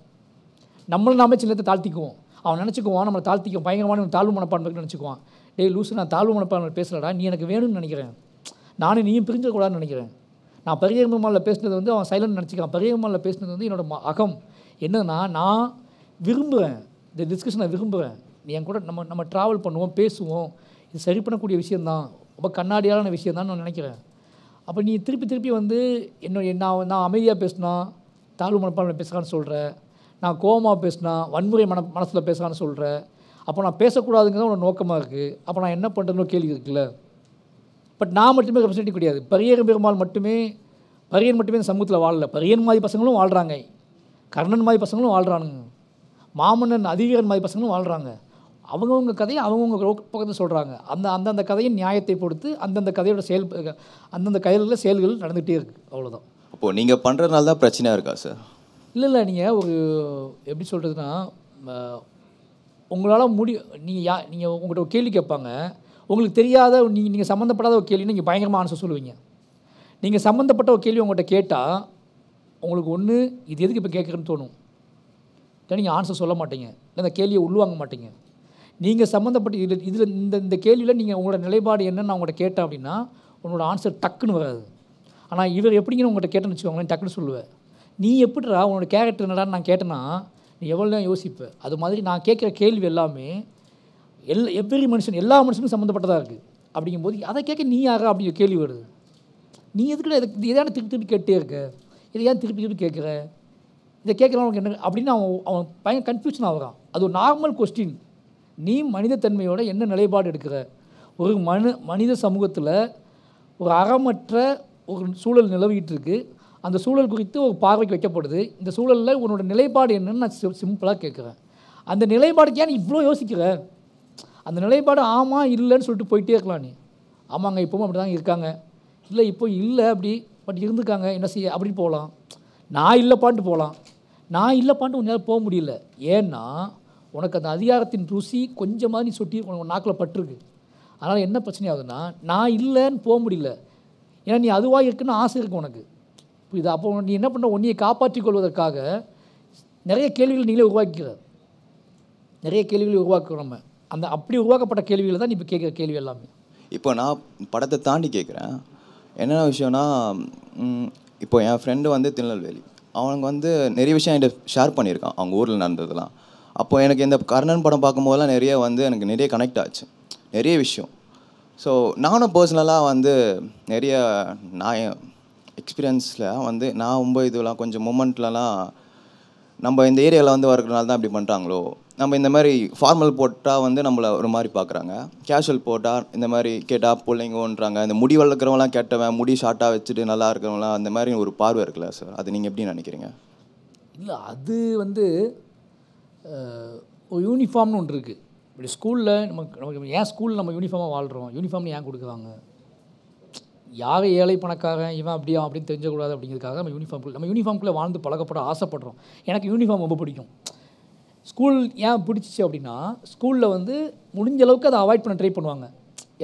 நாமே சின்னத்தை தாழ்த்திக்குவோம். அவன் நினச்சிக்குவான் நம்மளை தாழ்த்திக்கும், பயங்கரமான தாழ்வு மனப்பான்மைக்கு நினச்சிக்குவான். டேய் லூசு, நான் தாழ்வு மனப்பான்மை பேசலடா, நீ எனக்கு வேணும்னு நினைக்கிறேன், நானும் நீயும் பிரிஞ்சிடக்கூடாதுன்னு நினைக்கிறேன். நான் பரியர்மமாலில் பேசினது வந்து அவன் சைலண்ட் நினச்சிக்கான். பரியர்மமாலில் பேசினது வந்து என்னோட அகம் என்னன்னா, நான் விரும்புகிறேன், இந்த டிஸ்கஷனை விரும்புகிறேன். நீ என் கூட நம்ம ட்ராவல் பண்ணுவோம், பேசுவோம், இது சரி பண்ணக்கூடிய விஷயந்தான், ரொம்ப கண்ணாடியான விஷயம் தான் நான் நினைக்கிறேன். அப்போ நீ திருப்பி வந்து நான் அமைதியாக பேசினா தாழ்வு மனப்பான்மை பேசுகிறான்னு சொல்கிறேன், நான் கோபமாக பேசினா வன்முறை மனசில் பேசுகிறான்னு சொல்கிறேன். அப்போ நான் பேசக்கூடாதுங்கிறது உன்னோட நோக்கமாக இருக்குது. அப்போ நான் என்ன பண்ணுறதுன்னு கேள்வி இருக்குல்ல. பட் நான் மட்டுமே ரெப்ரசன்டேட்டிவ் கிடையாது. பரியேறும் பெருமாள் பரியன் மட்டுமே இந்த சமூகத்தில் வாழலை. பரியன் மாதிரி பசங்களும் வாழ்கிறாங்க, கர்ணன் மாதிரி பசங்களும் வாழ்கிறானுங்க, மாமன்னன் அதிவீரன் மாதிரி பசங்களும் வாழ்கிறாங்க. அவங்கவுங்க கதையை அவங்கவுங்க பக்கத்தில் சொல்கிறாங்க. அந்தந்த கதையின் நியாயத்தை பொறுத்து அந்தந்த கதையோட அந்தந்த கையில் செயல்கள் நடந்துகிட்டே இருக்குது. அவ்வளோதான். அப்போது நீங்கள் பண்ணுறதுனால தான் பிரச்சனையாக இருக்கா சார்? இல்லை நீங்கள் ஒரு எப்படி சொல்கிறதுனா, உங்களால் நீங்கள் உங்கள்கிட்ட ஒரு கேள்வி கேட்பாங்க, உங்களுக்கு தெரியாத நீங்கள் சம்மந்தப்படாத ஒரு கேள்வின்னு நீங்கள் பயங்கரமாக ஆன்சர் சொல்லுவீங்க. நீங்கள் சம்மந்தப்பட்ட ஒரு கேள்வி உங்கள்கிட்ட கேட்டால் உங்களுக்கு ஒன்று இது எதுக்கு இப்போ கேட்குறேன்னு தோணும், இல்லை நீங்கள் ஆன்சர் சொல்ல மாட்டீங்க, இல்லை அந்த கேள்வியை உள்வாங்க மாட்டீங்க. நீங்கள் சம்மந்தப்பட்ட இதில் இந்த கேள்வியில் நீங்கள் உங்களோட நிலைப்பாடு என்னன்னு நான் உங்கள்கிட்ட கேட்டேன் அப்படின்னா உங்களோட ஆன்சர் டக்குன்னு வராது. ஆனால் இவர் எப்படிங்கன்னு உங்கள்கிட்ட கேட்டேன்னு வச்சுக்கோங்களேன், டக்குன்னு சொல்லுவேன். நீ எப்படிடா உன்னோட கேரக்டர் என்னடான்னு நான் கேட்டேன்னா நீ எவ்வளோ நேரம் யோசிப்பேன். அது மாதிரி நான் கேட்குற கேள்வி எல்லாமே எவ்ரி மனுஷன் எல்லா மனுஷனுக்கும் சம்மந்தப்பட்டதாக இருக்குது. அப்படிங்கும்போது அதை கேட்க நீ யாரா அப்படிங்கிற கேள்வி வருது. நீ எதுக்குள்ள இதையான திருப்பி கேட்டே இருக்க, இதை ஏன் திருப்பி கேட்குற, இதை கேட்குறவனுக்கு என்ன அப்படின்னு அவன் பையன் கன்ஃபியூஷன் ஆகிறான். அது ஒரு நார்மல் கொஸ்டின். நீ மனிதத்தன்மையோட என்ன நிலைப்பாடு எடுக்கிற? ஒரு மனித சமூகத்தில் ஒரு அறமற்ற ஒரு சூழல் நிலவிக்கிட்டு இருக்குது. அந்த சூழல் குறித்து ஒரு பார்வைக்கு வைக்கப்படுது. இந்த சூழலில் உன்னோட நிலைப்பாடு என்னன்னு நான் சிம்பிளாக கேட்குறேன். அந்த நிலைப்பாடுக்கு ஏன் நீ இவ்வளோ யோசிக்கிற? அந்த நிலைப்பாடு ஆமாம் இல்லைன்னு சொல்லிட்டு போயிட்டே இருக்கலாம். நீ ஆமாங்க இப்போவும் அப்படி தான் இருக்காங்க, இல்லை இப்போ இல்லை அப்படி பட் இருந்துக்காங்க என்ன செய்ய அப்படின்னு போகலாம். நான் இல்லைப்பான்ட்டு போகலாம், நான் இல்லைப்பான்ட்டு உன்னால் போக முடியல. ஏன்னா உனக்கு அந்த அதிகாரத்தின் ருசி கொஞ்சமாக நீ சொட்டி உனக்கு நாக்கில் பட்டிருக்கு. அதனால் என்ன பிரச்சனை ஆகுதுன்னா, நான் இல்லைன்னு போக முடியல. ஏன்னா நீ அதுவாக இருக்குன்னு ஆசை இருக்குது உனக்கு. இது அப்போ நீ என்ன பண்ணுற, உன்னையை காப்பாற்றிக் கொள்வதற்காக நிறைய கேள்விகள் நீங்களே உருவாக்கிக்கிற. நிறைய கேள்விகளை உருவாக்குறோம் நம்ம. அந்த அப்படி உருவாக்கப்பட்ட கேள்விகளை தான் நீ இப்போ கேட்குற கேள்வி எல்லாமே. இப்போ நான் படத்தை தாண்டி கேட்குறேன். என்னென்ன விஷயம்னா, இப்போ என் ஃப்ரெண்டு வந்து திருநெல்வேலி, அவங்க வந்து நிறைய விஷயம் என்கிட்ட ஷேர் பண்ணியிருக்கான் அவங்க ஊரில் நடந்ததுலாம். அப்போ எனக்கு இந்த கர்ணன் படம் பார்க்கும்போதெல்லாம் நிறைய வந்து எனக்கு நிறைய கனெக்ட் ஆச்சு, நிறைய விஷயம். ஸோ நானும் பர்சனலாக வந்து நிறைய நான் எக்ஸ்பீரியன்ஸில் வந்து நான் ரொம்ப இதெல்லாம் கொஞ்சம் மூமெண்ட்லலாம் நம்ம இந்த ஏரியாவில் வந்து வரதுனால தான் இப்படி பண்ணுறாங்களோ, நம்ம இந்த மாதிரி ஃபார்மல் போட்டால் வந்து நம்மளை ஒரு மாதிரி பார்க்குறாங்க, கேஷுவல் போட்டால் இந்த மாதிரி கேட்டால் பிள்ளைங்கன்றாங்க, இந்த முடி வளர்க்குறவங்களாம் கேட்டவன், முடி ஷார்ட்டாக வச்சுட்டு நல்லா இருக்கிறவங்களாம் அந்த மாதிரி ஒரு பார்வை இருக்குல்ல சார், அது நீங்கள் எப்படி நினைக்கிறீங்க? இல்லை, அது வந்து ஒரு யூனிஃபார்ம்னு ஒன்று இருக்குது. இப்படி ஸ்கூலில் நமக்கு ஏன் ஸ்கூலில் நம்ம யூனிஃபார்மாக வாழ்கிறோம், யூனிஃபார்ம்னு ஏன் கொடுக்குறாங்க? யார் ஏழை பணக்காரன் இவன் அப்படியா அப்படின்னு தெரிஞ்சக்கூடாது அப்படிங்கிறதுக்காக நம்ம யூனிஃபார்ம்குள்ளே வாழ்ந்து பழக்கப்பட ஆசைப்படுறோம். எனக்கு யூனிஃபார்ம் ரொம்ப பிடிக்கும். ஸ்கூல் ஏன் பிடிச்சிச்சு அப்படின்னா, ஸ்கூலில் வந்து முடிஞ்ச அளவுக்கு அதை அவாய்ட் பண்ண ட்ரை பண்ணுவாங்க.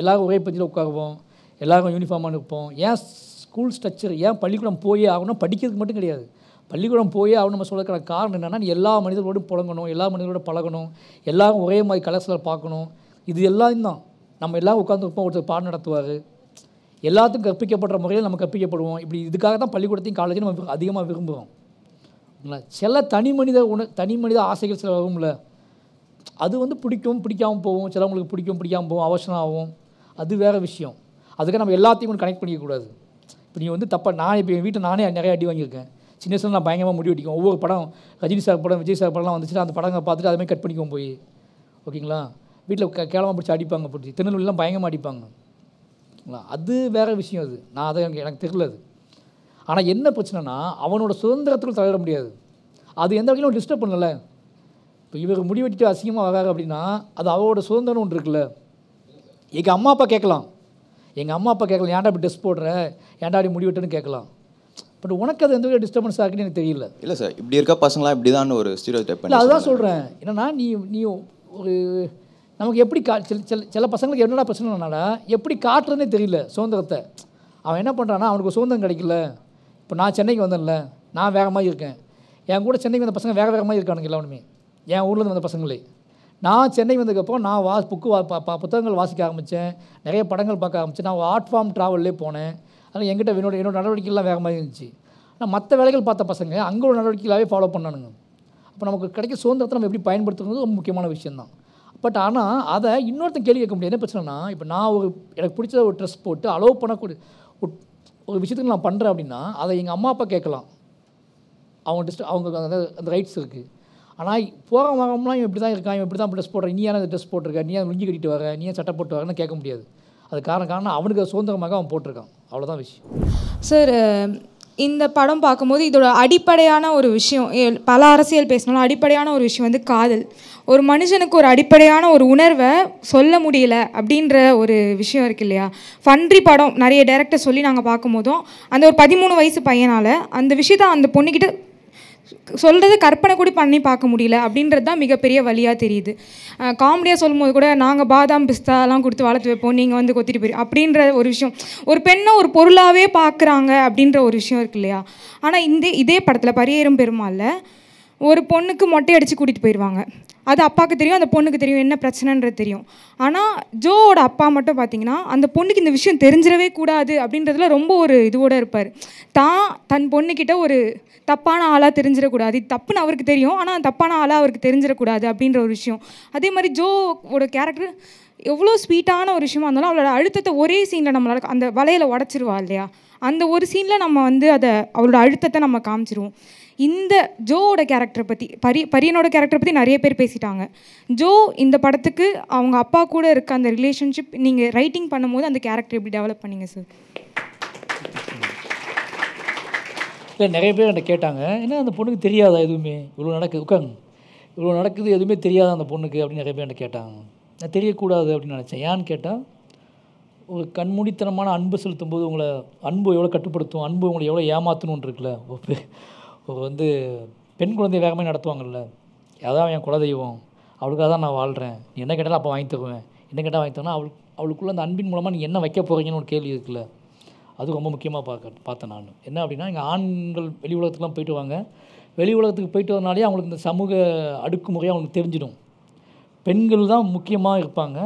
எல்லோரும் ஒரே பஞ்சில் உட்காருவோம், எல்லோரும் யூனிஃபார்மாக இருப்போம். ஏன் ஸ்கூல் ஸ்ட்ரக்சர், ஏன் பள்ளிக்கூடம் போயே ஆகணும், படிக்கிறதுக்கு மட்டும் கிடையாது, பள்ளிக்கூடம் போயே ஆகணும் நம்ம சொல்கிறதுக்கான காரணம் என்னென்னா, நீ எல்லா மனிதர்களோடும் புழங்கணும், எல்லா மனிதர்களோட பழகணும், எல்லோரும் ஒரே மாதிரி கலர்ஸில் பார்க்கணும். இது எல்லாம் தான் நம்ம எல்லோரும் உட்காந்துருப்போம், ஒருத்தர் பாடம் நடத்துவார், எல்லாத்துக்கும் கற்பிக்கப்படுற முறையில் நம்ம கற்பிக்கப்படுவோம். இப்படி இதுக்காக தான் பள்ளிக்கூடத்தையும் காலேஜையும் நம்ம அதிகமாக விரும்புகிறோம். சில தனி மனித ஆசைகள் சில வரும்ல, அது வந்து பிடிக்கும் பிடிக்காமல் போகும், சிலவங்களுக்கு பிடிக்கும் பிடிக்காமல் போகும், அவசரம் ஆகும், அது வேறு விஷயம். அதுக்காக நம்ம எல்லாத்தையும் கனெக்ட் பண்ணிக்கக்கூடாது. இப்போ நீ வந்து தப்பாக, நான் இப்போ என் வீட்டில் நானே நிறைய அடி வாங்கியிருக்கேன். சின்ன வயசில் நான் பயங்கரமாக முடி வெட்டிக்கும். ஒவ்வொரு படம் ரஜினி சார் படம், விஜய் சார் படம்லாம் வந்துச்சுன்னா அந்த படங்களை பார்த்துட்டு அதுமாதிரி கட் பண்ணிக்குவோம் போய். ஓகேங்களா? வீட்டில் கேவலமாக பிடிச்சி அடிப்பாங்க, பிடிச்சி திருநெல்வேலிலாம் பயங்கரமாக அடிப்பாங்க. அது வேறு விஷயம். அது நான் அதை எனக்கு தெரியல. அது ஆனால் என்ன பிரச்சனைனா, அவனோட சுதந்திரத்துக்குள் தலையிட முடியாது. அது எந்த வகையிலும் டிஸ்டர்ப் பண்ணலை. இப்போ இவர் முடி வெட்டிட்டு அசிங்கமாக வராது அப்படின்னா அது அவரோட சுதந்திரம் ஒன்று இருக்குல்ல. எங்கள் அம்மா அப்பா கேட்கலாம், ஏன்டா இப்படி ட்ரெஸ் போடுற, ஏன்டா அப்படி முடி வெட்டுன்னு கேட்கலாம். பட் உனக்கு அது எந்த வகையில் டிஸ்டர்பன்ஸ் ஆகுன்னு எனக்கு தெரியல. இல்லை சார், இப்படி இருக்க பசங்களாம் இப்படி தான் ஒரு ஸ்டீரியோடைப். இல்லை, அதுதான் சொல்கிறேன். என்னன்னா நீ ஒரு நமக்கு எப்படி சில பசங்களுக்கு என்னடா பிரச்சனைனால எப்படி காட்டுறதுனே தெரியல சுதந்திரத்தை. அவன் என்ன பண்ணுறான்னா, அவனுக்கு சுதந்திரம் கிடைக்கல. இப்போ நான் சென்னைக்கு வந்தேன்ல, நான் வேறு மாதிரி இருக்கேன், என் கூட சென்னைக்கு வந்த பசங்க வேறு மாதிரி இருக்கானுங்க எல்லாருமே, என் ஊர்லேருந்து வந்த பசங்களே. நான் சென்னை வந்ததுக்கப்புறம் நான் புத்தகங்கள் வாசிக்க ஆரம்பித்தேன், நிறைய படங்கள் பார்க்க ஆரம்பித்தேன், நான் ஆர்ட் ஃபார்ம் ட்ராவல்லே போனேன். அதனால் என்கிட்ட என்னோட நடவடிக்கைலாம் வேறு மாதிரி இருந்துச்சு. ஆனால் மற்ற வேலைகள் பார்த்த பசங்க அங்கே ஒரு நடவடிக்கைகளாகவே ஃபாலோ பண்ணானுங்க. அப்போ நமக்கு கிடைக்க சுதந்திரத்தை நம்ம எப்படி பயன்படுத்துறது ரொம்ப முக்கியமான விஷயந்தான். பட் ஆனால் அதை இன்னொருத்தன் கேள்வி கேட்க முடியாது. என்ன பிரச்சனைனா, இப்போ நான் எனக்கு பிடிச்ச ஒரு ட்ரெஸ் போட்டு அலோவ் பண்ணக்கூடிய ஒரு விஷயத்துக்கு நான் பண்ணுறேன் அப்படின்னா அதை எங்கள் அம்மா அப்பா கேட்கலாம், அவங்க அந்த ரைட்ஸ் இருக்குது. ஆனால் போகிற மகம்லாம் இவன் இப்படி தான் இருக்கான், இவன் இப்படி தான் ட்ரெஸ் போடுறேன், நீ ஏன் ட்ரெஸ் போட்டிருக்க, நீ ஏன் லுங்கி கட்டிட்டு வர, நீ ஏன் சட்டை போட்டு வரேன்னு கேட்க முடியாது. அது காரணம் அவனுக்கு சுதந்திரமாக அவன் போட்டிருக்கான், அவ்வளோதான் விஷயம். சார், இந்த படம் பார்க்கும்போது இதோட அடிப்படையான ஒரு விஷயம், பல அரசியல் பேசினாலும் அடிப்படையான ஒரு விஷயம் வந்து காதல். ஒரு மனுஷனுக்கு ஒரு அடிப்படையான ஒரு உணர்வை சொல்ல முடியல அப்படின்ற ஒரு விஷயம் இருக்கு இல்லையா. ஃபன்றி படம் நிறைய டேரக்டர் சொல்லி நாங்கள் பார்க்கும்போதும் அந்த ஒரு 13 வயசு பையனால் அந்த விஷயத்தை அந்த பொண்ணுக்கிட்ட சொல்கிறது கற்பனை கூட பண்ணி பார்க்க முடியல அப்படின்றது தான் மிகப்பெரிய வழியாக தெரியுது. காமெடியாக சொல்லும்போது கூட நாங்கள் பாதாம் பிஸ்தாலாம் கொடுத்து வளர்த்து வைப்போம், நீங்கள் வந்து கொத்திட்டு போயிடும் அப்படின்ற ஒரு விஷயம், ஒரு பெண்ணை ஒரு பொருளாகவே பார்க்குறாங்க அப்படின்ற ஒரு விஷயம் இருக்கு இல்லையா. ஆனால் இதே படத்தில் பரியேறும் பெருமாளில் ஒரு பொண்ணுக்கு மொட்டை அடித்து கூட்டிகிட்டு போயிடுவாங்க. அது அப்பாவுக்கு தெரியும், அந்த பொண்ணுக்கு தெரியும் என்ன பிரச்சனைன்றது தெரியும். ஆனால் ஜோவோட அப்பா மட்டும் பார்த்தீங்கன்னா அந்த பொண்ணுக்கு இந்த விஷயம் தெரிஞ்சிடவே கூடாது அப்படின்றதுல ரொம்ப ஒரு இதுவோடு இருப்பார். தன் பொண்ணுக்கிட்ட ஒரு தப்பான ஆளாக தெரிஞ்சிடக்கூடாது, இது தப்புன்னு அவருக்கு தெரியும், ஆனால் தப்பான ஆளாக அவருக்கு தெரிஞ்சிடக்கூடாது அப்படின்ற ஒரு விஷயம். அதே மாதிரி ஜோவோட கேரக்டர் எவ்வளோ ஸ்வீட்டான ஒரு விஷயமா இருந்தாலும் அவளோட அழுத்தத்தை ஒரே சீனில் நம்மளால் அந்த வலையில் உடச்சிருவா இல்லையா, அந்த ஒரு சீனில் நம்ம வந்து அவளோட அழுத்தத்தை நம்ம காமிச்சிருவோம். இந்த ஜோவோட கேரக்டரை பற்றி பரியனோட கேரக்டரை பற்றி நிறைய பேர் பேசிட்டாங்க. ஜோ இந்த படத்துக்கு அவங்க அப்பா கூட இருக்க அந்த ரிலேஷன்ஷிப் நீங்கள் ரைட்டிங் பண்ணும்போது அந்த கேரக்டர் எப்படி டெவலப் பண்ணிங்க சார்? இல்லை, நிறைய பேர் என்கிட்ட கேட்டாங்க, ஏன்னா அந்த பொண்ணுக்கு தெரியாதா எதுவுமே, இவ்வளோ நடக்குது எதுவுமே தெரியாதா அந்த பொண்ணுக்கு அப்படின்னு நிறைய பேர் என்கிட்ட கேட்டாங்க. நான் தெரியக்கூடாது அப்படின்னு நினச்சேன். ஏன்னு கேட்டால், ஒரு கண்மூடித்தனமான அன்பு செலுத்தும் போது அன்பு எவ்வளோ கட்டுப்படுத்தும், அன்பு உங்களை எவ்வளோ ஏமாற்றணுன்னு இருக்குல்ல. ஒரு வந்து பெண் குழந்தை வேற மாதிரி நடத்துவாங்கல்ல, அதான் என் குலதெய்வம், அவளுக்காக தான் நான் வாழ்கிறேன், நீ என்ன கேட்டாலும் அப்போ வாங்கி தருவேன், என்ன கேட்டால் வாங்கி தருவேன்னா அவளுக்குள்ள அந்த அன்பின் மூலமாக நீங்கள் என்ன வைக்க போகிறீங்கன்னு ஒரு கேள்வி இருக்குல்ல, அது ரொம்ப முக்கியமாக பார்த்தேன் நான். என்ன அப்படின்னா, இங்கே ஆண்கள் வெளி உலகத்துக்குலாம் போயிட்டு வாங்க, வெளி உலகத்துக்கு போயிட்டு வரனாலே அவங்களுக்கு இந்த சமூக அடுக்குமுறையாக அவங்களுக்கு தெரிஞ்சிடும். பெண்கள் தான் முக்கியமாக இருப்பாங்க.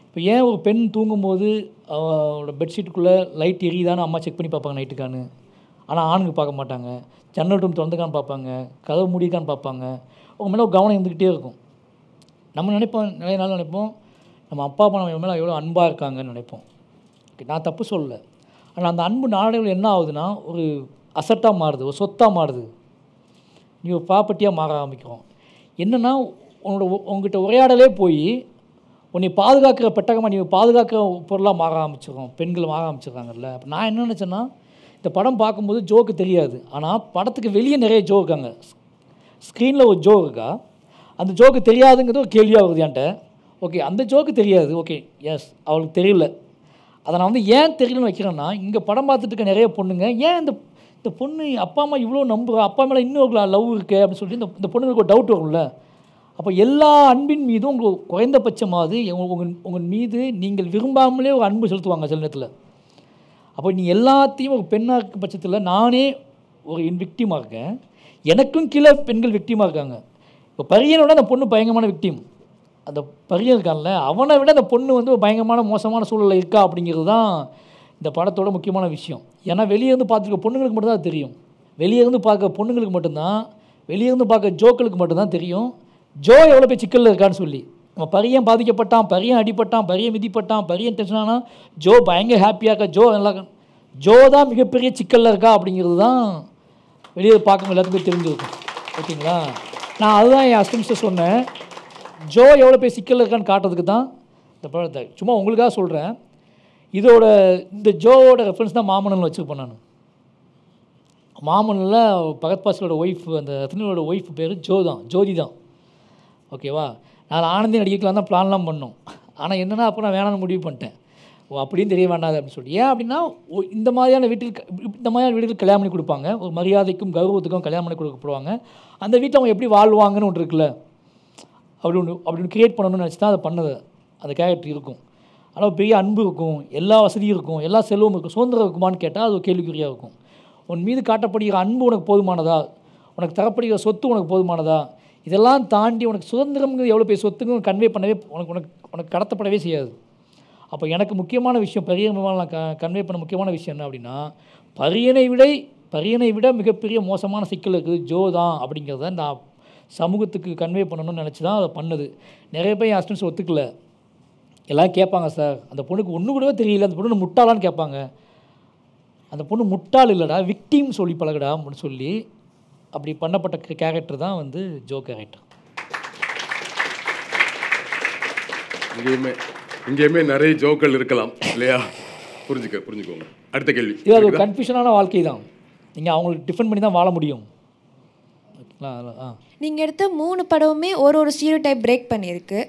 இப்போ ஏன் ஒரு பெண் தூங்கும்போது அவளோட பெட்ஷீட்டுக்குள்ளே லைட் எரியுதான்னு அம்மா செக் பண்ணி பார்ப்பாங்க நைட்டுக்கான்னு, ஆனால் ஆணுக்கு பார்க்க மாட்டாங்க. ஜன்னல் ரூம் திறந்துக்கான்னு பார்ப்பாங்க, கதவு மூடிக்கான்னு பார்ப்பாங்க. அவங்க மேலே ஒரு கவனம் இருந்துக்கிட்டே இருக்கும். நம்ம நினைப்போம், நிறைய நாள் நினைப்போம், நம்ம அப்பா அம்மா நம்ம மேலே எவ்வளோ அன்பாக இருக்காங்கன்னு நினைப்போம். நான் தப்பு சொல்லலை. ஆனால் அந்த அன்பு நாளடைவில் என்ன ஆகுதுன்னா ஒரு அசட்டாக மாறுது, ஒரு சொத்தாக மாறுது, நீ ஒரு ப்ராப்பர்ட்டியாக மாற ஆரம்பிக்கிறோம். என்னென்னா உங்ககிட்ட உரையாடலே போய் உன்னை பாதுகாக்கிற பெட்டகமாக நீ பாதுகாக்கிற பொருளாக மாற ஆரம்பிச்சிடும், பெண்கள் மாற ஆரம்பிச்சிருக்காங்கல்ல. அப்போ நான் என்ன நினச்சேன்னா, இந்த படம் பார்க்கும்போது ஜோக்கு தெரியாது, ஆனால் படத்துக்கு வெளியே நிறைய ஜோ இருக்காங்க. ஸ்க்ரீனில் ஒரு ஜோ இருக்கா, அந்த ஜோக்கு தெரியாதுங்கிறது ஒரு கேள்வியாக வருது என்கிட்ட. ஓகே, அந்த ஜோக்கு தெரியாது, ஓகே, எஸ், அவளுக்கு தெரியல. அதை நான் வந்து ஏன் தெரியலன்னு வைக்கிறேன்னா, இங்கே படம் பார்த்துட்டு இருக்க நிறைய பொண்ணுங்க ஏன் இந்த பொண்ணு அப்பா அம்மா இவ்வளோ நம்புகிறா, அப்பா மேலே இன்னும் லவ் இருக்குது அப்படின்னு சொல்லி இந்த பொண்ணுங்களுக்கு ஒரு டவுட் வரும்ல. அப்போ எல்லா அன்பின் மீதும் உங்களுக்கு குறைந்தபட்சமாவது உங்கள் மீது நீங்கள் விரும்பாமலே ஒரு அன்பு செலுத்துவாங்க சில நேரத்தில். அப்போ நீ எல்லாத்தையும் ஒரு பெண்ணாக இருக்க பட்சத்தில் நானே ஒரு விக்டிமாக இருக்கேன், எனக்கும் கீழே பெண்கள் விக்டிமாக இருக்காங்க. இப்போ பரியனோட அந்த பொண்ணு பயங்கரமான விக்டிம், அந்த பரியன் இருக்கான்ல அவனை விட அந்த பொண்ணு வந்து ஒரு பயங்கரமான மோசமான சூழலில் இருக்கா அப்படிங்கிறது தான் இந்த படத்தோட முக்கியமான விஷயம். ஏன்னா வெளியே இருந்து பார்த்துருக்க பொண்ணுங்களுக்கு மட்டும்தான் அது தெரியும், வெளியே இருந்து பார்க்க பொண்ணுங்களுக்கு மட்டும்தான், வெளியே இருந்து பார்க்க ஜோக்களுக்கு மட்டும்தான் தெரியும் ஜோ எவ்வளோ போய் சிக்கலில் இருக்கான்னு சொல்லி. நம்ம பரியன் பாதிக்கப்பட்டான், பரியன் அடிப்பட்டான், பரியன் மிதிப்பட்டான், பரியன் டென்ஷனானா ஜோ பயங்கர ஹாப்பியாக இருக்கா, ஜோ நல்லா ஜோ தான் மிகப்பெரிய சிக்கலில் இருக்கா அப்படிங்கிறது தான் வெளியே பார்க்க எல்லாத்துக்கும் தெரிஞ்சிருக்கும். ஓகேங்களா, நான் அதுதான் என் அஸ்டன்ஸை சொன்னேன், ஜோ எவ்வளோ போய் சிக்கலில் இருக்கான்னு காட்டுறதுக்கு தான் இந்த படத்தை சும்மா உங்களுக்காக சொல்கிறேன். இந்த ஜோவோட ரெஃபரன்ஸ் தான் மாமன்னன் வச்சுருப்பேன் நான். மாமனில் பகத் பாசிலோட ஒய்ஃப், அந்த ரத்னியோட ஒய்ஃப் பேர் ஜோதி தான். ஓகேவா, நான் ஆனந்தி நடிக்கலாம் தான் பிளான்லாம் பண்ணோம். ஆனால் என்னென்னா அப்போ நான் வேணான்னு முடிவு பண்ணிட்டேன். அப்படின்னு தெரிய வேண்டாது அப்படின்னு சொல்லி. ஏன் அப்படின்னா இந்த மாதிரியான வீட்டுக்கு கல்யாணம் பண்ணி கொடுப்பாங்க, ஒரு மரியாதைக்கும் கௌரவத்துக்கும் கல்யாணம் பண்ணி கொடுக்கப்படுவாங்க. அந்த வீட்டில் அவங்க எப்படி வாழ்வாங்கன்னு ஒன்று இருக்குல்ல, அப்படி கிரியேட் பண்ணணும்னு நினச்சி தான் அதை பண்ணது. அந்த கேரக்டர் இருக்கும், ஆனால் பெரிய அன்பு இருக்கும், எல்லா வசதியும் இருக்கும், எல்லா செல்வம் இருக்கும், சுதந்திரம் இருக்குமான்னு கேட்டால் அது ஒரு கேள்விக்குறியாக இருக்கும். உன் மீது காட்டப்படுகிற அன்பு உனக்கு போதுமானதா, உனக்கு தரப்படுகிற சொத்து உனக்கு போதுமானதா, இதெல்லாம் தாண்டி உனக்கு சுதந்திரம்ங்கிறது எவ்வளோ பெரிய சொத்துங்க கன்வே பண்ணவே உனக்கு கடத்தப்படவே செய்யாது. அப்போ எனக்கு முக்கியமான விஷயம் பரியன் நான் கன்வே பண்ண முக்கியமான விஷயம் என்ன அப்படின்னா, பரியனை விட மிகப்பெரிய மோசமான சிக்கல் இருக்குது ஜோ தான் அப்படிங்கிறத நான் சமூகத்துக்கு கன்வே பண்ணணும்னு நினச்சி தான் அதை பண்ணது. நிறைய பேர் என் அஸ்டன்ஸ் ஒத்துக்கல, எல்லாம் கேட்பாங்க, சார் அந்த பொண்ணுக்கு ஒன்று கூடவே தெரியல, அந்த பொண்ணு முட்டாளான்னு கேட்பாங்க. அந்த பொண்ணு முட்டாள் இல்லைடா, விக்டிம் சொல்லி பழகடா அப்படின்னு சொல்லி அப்படி பண்ணப்பட்ட கேரக்டர் தான் வந்து ஜோ கேரக்டர். இங்கேயுமே நிறைய ஜோக்கள் இருக்கலாம் இல்லையா, புரிஞ்சுக்கோங்க. அடுத்த கேள்வி. இது அது ஒரு கன்ஃபியூஷனான வாழ்க்கை தான், நீங்கள் அவங்களுக்கு டிஃபெண்ட் பண்ணி தான் வாழ முடியும். நீங்கள் எடுத்த 3 படமுமே ஒரு ஸ்டீரியோ டைப் பிரேக் பண்ணியிருக்கு.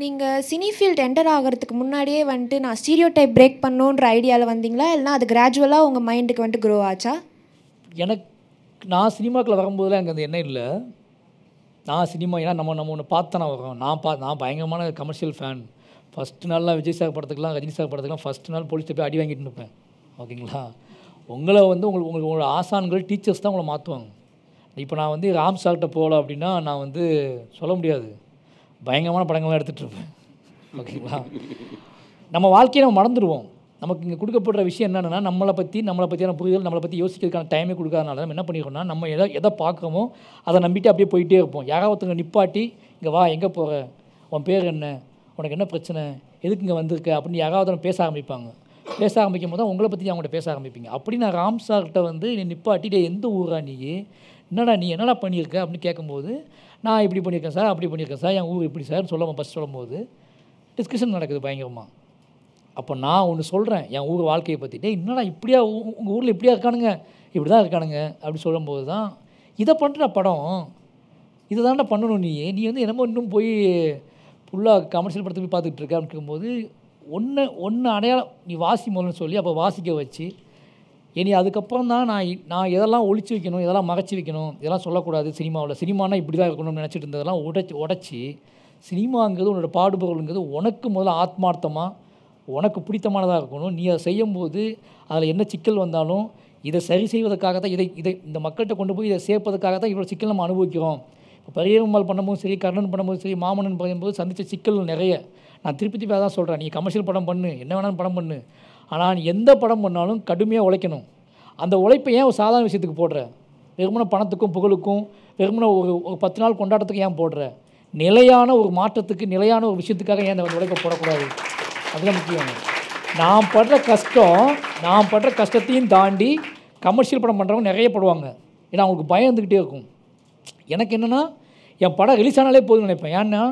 நீங்கள் சினி ஃபீல்ட் என்டர் ஆகிறதுக்கு முன்னாடியே வந்துட்டு நான் ஸ்டீரியோ டைப் பிரேக் பண்ணணுன்ற ஐடியாவில் வந்தீங்களா, இல்லைனா அது கிராஜுவலாக உங்கள் மைண்டுக்கு வந்துட்டு க்ரோ ஆச்சா? நான் சினிமாக்கில் வரும்போதெல்லாம் எனக்கு அந்த எண்ணம் இல்லை. நான் சினிமா ஏன்னா நம்ம ஒன்று பார்த்து நான் வரோம். நான் பயங்கரமான கமர்ஷியல் ஃபேன். ஃபஸ்ட்டு நாள்லாம் விஜய் சார் படத்துக்குலாம், ரஜினி சார் படத்துக்குலாம் ஃபஸ்ட்டு நாள் போலீஸ் போய் அடி வாங்கிட்டு இருப்பேன். ஓகேங்களா, உங்களை வந்து உங்களோட ஆசான்கள் டீச்சர்ஸ் தான் உங்களை மாற்றுவாங்க. இப்போ நான் வந்து ராம் சார்கிட்ட போகல அப்படின்னா நான் வந்து சொல்ல முடியாது, பயங்கரமான படங்கள்லாம் எடுத்துகிட்டு இருப்பேன். ஓகேங்களா, நம்ம வாழ்க்கையை நம்ம மறந்துடுவோம். நமக்கு இங்கே கொடுக்கப்படுற விஷயம் என்னென்னா, நம்மளை பற்றியான புரிதல், நம்மளை பற்றி யோசிக்கிறதுக்கான டைமே கொடுக்காதனால நம்ம என்ன பண்ணிடுறோம்னா, நம்ம எதை பார்க்குறோமோ அதை நம்பிட்டு அப்படியே போயிட்டே இருப்போம். யாராவது ஒருத்தங்க நிப்பாட்டி இங்கே வா, எங்கே போகிற, உன் பேர் என்ன, உனக்கு என்ன பிரச்சனை, எதுக்கு இங்கே வந்திருக்க அப்படின்னு யாராவது பேச ஆரம்பிப்பாங்க. பேச ஆரம்பிக்கும் போது தான் உங்களை பற்றி அவங்கள்ட்ட பேச ஆரம்பிப்பீங்க. அப்படி நான் ராம் சார்கிட்ட வந்து நீ நிப்பாட்டிட்டு எந்த ஊரா நீ, நீ என்னடா பண்ணியிருக்க அப்படின்னு கேட்கும்போது, நான் இப்படி பண்ணியிருக்கேன் சார், அப்படி பண்ணியிருக்கேன் சார், என் ஊர் இப்படி சார் ஃபஸ்ட் சொல்லும்போது டிஸ்கஷன் நடக்குது பயங்கரமாக. அப்போ நான் ஒன்று சொல்கிறேன் என் ஊர் வாழ்க்கையை பற்றி, என்னடா இப்படியா உங்கள் ஊரில் இப்படியா இருக்கானுங்க, இப்படி தான் இருக்கானுங்க அப்படி சொல்லும்போது தான் இதை பண்ணுற படம், இதை தாண்டா பண்ணணும். நீ வந்து என்னமோ இன்னும் போய் ஃபுல்லாக கமர்ஷியல் படத்தை போய் பார்த்துக்கிட்டு இருக்க அப்படிங்கும்போது ஒன்று அடையாளம் நீ வாசி முதல்னு சொல்லி அப்போ வாசிக்க வச்சு இனி அதுக்கப்புறம் தான் நான் எதெல்லாம் ஒழிச்சு வைக்கணும், எதெல்லாம் மறைச்சி வைக்கணும், இதெல்லாம் சொல்லக்கூடாது சினிமாவில், சினிமானா இப்படி தான் இருக்கணும்னு நினச்சிட்டு இருந்ததெல்லாம் உடச்சி சினிமாங்கிறது உன்னோட பாடுபொருளுங்கிறது உனக்கு முதல்ல ஆத்மார்த்தமாக உனக்கு பிடித்தமானதாக இருக்கணும். நீ அதை செய்யும்போது அதில் என்ன சிக்கல் வந்தாலும் இதை சரி செய்வதற்காக தான் இதை இந்த மக்கள்கிட்ட கொண்டு போய் இதை சேர்ப்பதற்காக தான் இவ்வளோ சிக்கல் நம்ம அனுபவிக்கிறோம். இப்போ பரியம்மாள் பண்ணும்போது சரி, கர்ணன் பண்ணும்போது சரி, மாமன்னன் பண்ணும்போது சந்தித்த சிக்கல் நிறைய. நான் திருப்பி தான் சொல்கிறேன், நீ கமர்ஷியல் படம் பண்ணு, என்ன வேணாலும் படம் பண்ணு, ஆனால் நீ எந்த படம் பண்ணாலும் கடுமையாக உழைக்கணும். அந்த உழைப்பை ஏன் ஒரு சாதாரண விஷயத்துக்கு போடுற? வெறுமனை பணத்துக்கும் புகழுக்கும் வெறுமனை ஒரு 10 நாள் கொண்டாட்டத்துக்கு ஏன் போடுற? நிலையான ஒரு மாற்றத்துக்கு, நிலையான ஒரு விஷயத்துக்காக ஏன் அந்த உழைப்பை போடக்கூடாது? அதுதான் முக்கியம். நான் படுற கஷ்டத்தையும் தாண்டி கமர்ஷியல் படம் பண்ணுறவங்க நிறைய படுவாங்க. ஏன்னா அவங்களுக்கு பயம் இருந்துக்கிட்டே இருக்கும். எனக்கு என்னென்னா என் படம் ரிலீஸ் ஆனாலே போதும்னு நினைப்பேன். ஏன்னா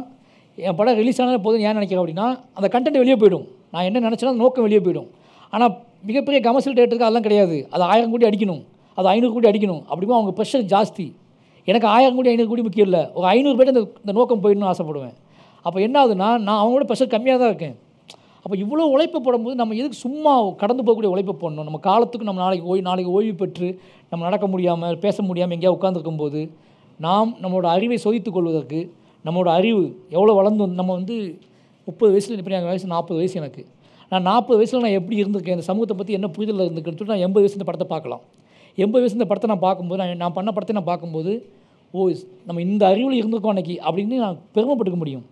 என் படம் ரிலீஸ் ஆனாலே போதும் ஏன் நினைக்கிறேன் அப்படின்னா அந்த கண்டென்ட் வெளியே போயிடும். நான் என்ன நினச்சேன்னா அந்த நோக்கம் வெளியே போயிடும். ஆனால் மிகப்பெரிய கமர்ஷியல் தேட்டருக்கு அதெல்லாம் கிடையாது. அது 1000 கோடி அடிக்கணும், அது 500 கோடி அடிக்கணும், அப்படிமா அவங்க ப்ரெஷர் ஜாஸ்தி. எனக்கு 1000 கோடி 500 கோடி முக்கியம் இல்லை, ஒரு 500 பேர் இந்த நோக்கம் போயிடணும்னு ஆசைப்படுவேன். அப்போ என்ன ஆகுதுன்னா நான் அவங்களோட ப்ரெஷர் கம்மியாக தான் இருக்கேன். அப்போ இவ்வளோ உழைப்பு போடும்போது நம்ம எதுக்கு சும்மா கடந்து போகக்கூடிய உழைப்பு போடணும்? நம்ம காலத்துக்கு நம்ம நாளைக்கு ஓய்வு பெற்று நம்ம நடக்க முடியாமல் பேச முடியாமல் எங்கேயா உட்காந்துருக்கும்போது நம்மளோட அறிவை சோதித்து கொள்வதற்கு, நம்மளோட அறிவு எவ்வளோ வளர்ந்து நம்ம 30 வயசில் இப்போ எங்கள் வயசு 40 வயசு எனக்கு. நான் 40 வயசில் நான் எப்படி இருந்திருக்கேன், இந்த சமூகத்தை பற்றி என்ன புரிதலில் இருந்துக்குன்னு சொல்லிட்டு நான் 80 வயசு இந்த படத்தை பார்க்கலாம். 80 வயசு இந்த படத்தை நான் பார்க்கும்போது நான் பண்ண படத்தை நான் பார்க்கும்போது நம்ம இந்த அறிவில் இருந்திருக்கோம் அன்றைக்கி அப்படின்னு நான் பெருமைப்பட்டுக்க முடியும்.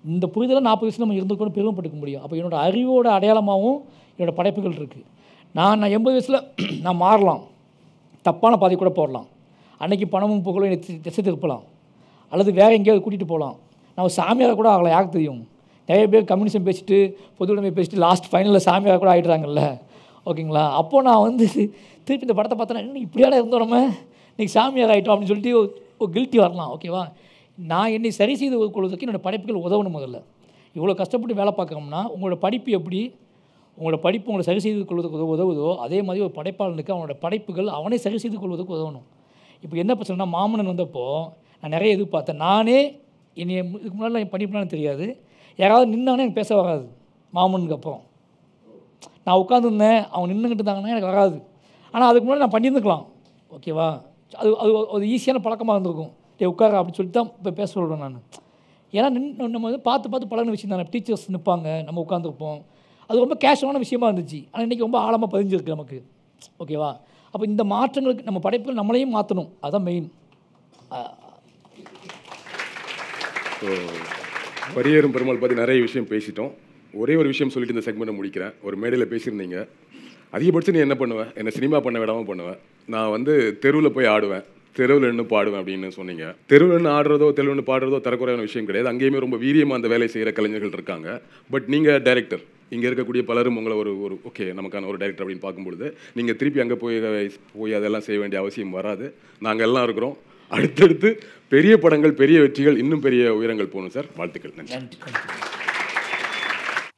இந்த புரிதலை 40 வயசில் நம்ம இருந்திருக்கோன்னு பெருமைப்பட்டுக்க முடியும். அப்போ என்னோடய அறிவோட அடையாளமாகவும் என்னோடய படைப்புகள் இருக்குது. நான் 80 வயசில் நான் மாறலாம், தப்பான பாதை கூட போடலாம், அன்றைக்கி பணமும் புகழும் என்னை திசை திருப்பலாம், அல்லது வேறு எங்கேயாவது கூட்டிகிட்டு போகலாம். நான் சாமியாரை கூட ஆகலாம், யாருக்கு தெரியும்? நிறைய பேர் கம்யூனிசம் பேசிட்டு பொது உடைமை பேசிட்டு லாஸ்ட் ஃபைனலில் சாமியாரை கூட ஆகிடுறாங்கல்ல, ஓகேங்களா? அப்போது நான் திருப்பி இந்த படத்தை பார்த்தேன்னா இன்னும் இப்படியாட இருந்தோம், நம்ம இன்றைக்கி சாமியார் ஆகிட்டோம் அப்படின்னு சொல்லிட்டு ஒரு கில்ட்டி வரலாம், ஓகேவா? நான் என்னை சரி செய்து கொள்வதற்கு என்னோடய படைப்புகள் உதவணும். முதல்ல இவ்வளோ கஷ்டப்பட்டு வேலை பார்க்குறோம்னா உங்களோட படிப்பு எப்படி உங்களோட படிப்பு உங்களை சரி செய்து கொள்வதற்கு உதவுதோ அதே மாதிரி ஒரு படைப்பாளனுக்கு அவனோட படைப்புகள் அவனை சரி செய்து கொள்வதற்கு உதவணும். இப்போ என்ன பிரச்சனைனா மாமன்னன் வந்தப்போ நான் நிறைய எதிர்பார்த்தேன். நானே என்னை இதுக்கு முன்னாடி என் படிப்புனாலும் தெரியாது, யாராவது நின்னானே எனக்கு பேச வராது. மாமனுக்கு அப்புறம் நான் உட்காந்துருந்தேன், அவங்க நின்றுக்கிட்டு இருந்தாங்கன்னா எனக்கு வராது. ஆனால் அதுக்கு முன்னாடி நான் பண்ணியிருந்துக்கலாம், ஓகேவா? அது ஈஸியான பழக்கமாக இருந்திருக்கும். உட்கார அப்படின்னு சொல்லிட்டு தான் இப்போ பேச சொல்கிறேன் நான். ஏன்னா நம்ம பார்த்து பழகின விஷயம் தானே. டீச்சர்ஸ் நிற்பாங்க, நம்ம உட்காந்துருப்போம், அது ரொம்ப கேஷுவலான விஷயமா இருந்துச்சு. ஆனால் இன்றைக்கி ரொம்ப ஆழமாக பதிஞ்சிருக்கு நமக்கு, ஓகேவா? அப்போ இந்த மாற்றங்களுக்கு நம்ம படைப்புகள் நம்மளையும் மாற்றணும், அதுதான் மெயின். பரியேறும் பெருமாள் பற்றி நிறைய விஷயம் பேசிட்டோம். ஒரே ஒரு விஷயம் சொல்லிட்டு இந்த செக்மெண்ட்டை முடிக்கிறேன். ஒரு மேடையில் பேசியிருந்தீங்க, அதிகபட்சம் நீ என்ன பண்ணுவேன், என்னை சினிமா பண்ண விடாமல் பண்ணுவேன், நான் தெருவில் போய் ஆடுவேன், தெருவில் நின்று பாடுவேன் அப்படின்னு சொன்னீங்க. தெருவில் நின்று ஆடுறதோ தெருவில் நின்று பாடுறதோ தரக்குறையான விஷயம் கிடையாது. அங்கேயுமே ரொம்ப வீரியமாக அந்த வேலை செய்கிற கலைஞர்கள் இருக்காங்க. பட் நீங்கள் டைரக்டர், இங்கே இருக்கக்கூடிய பலரும் உங்களை ஒரு ஓகே நமக்கான ஒரு டைரக்டர் அப்படின்னு பார்க்கும்பொழுது நீங்கள் திருப்பி அங்கே போய் அதெல்லாம் செய்ய வேண்டிய அவசியம் வராது. நாங்கள் எல்லாம் இருக்கிறோம். அடுத்தடுத்து பெரிய படங்கள், பெரிய வெற்றிகள், இன்னும் பெரிய உயரங்கள் போகணும் சார். வாழ்த்துக்கள். நன்றி.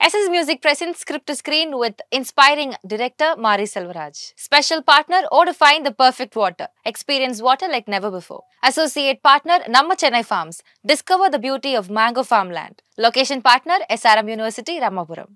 SS Music presents Script to Screen with inspiring director Mari Selvaraj. Special partner Odifine the Perfect Water. Experience water like never before. Associate partner Namma Chennai Farms. Discover the beauty of mango farmland. Location partner SRM University, Ramapuram.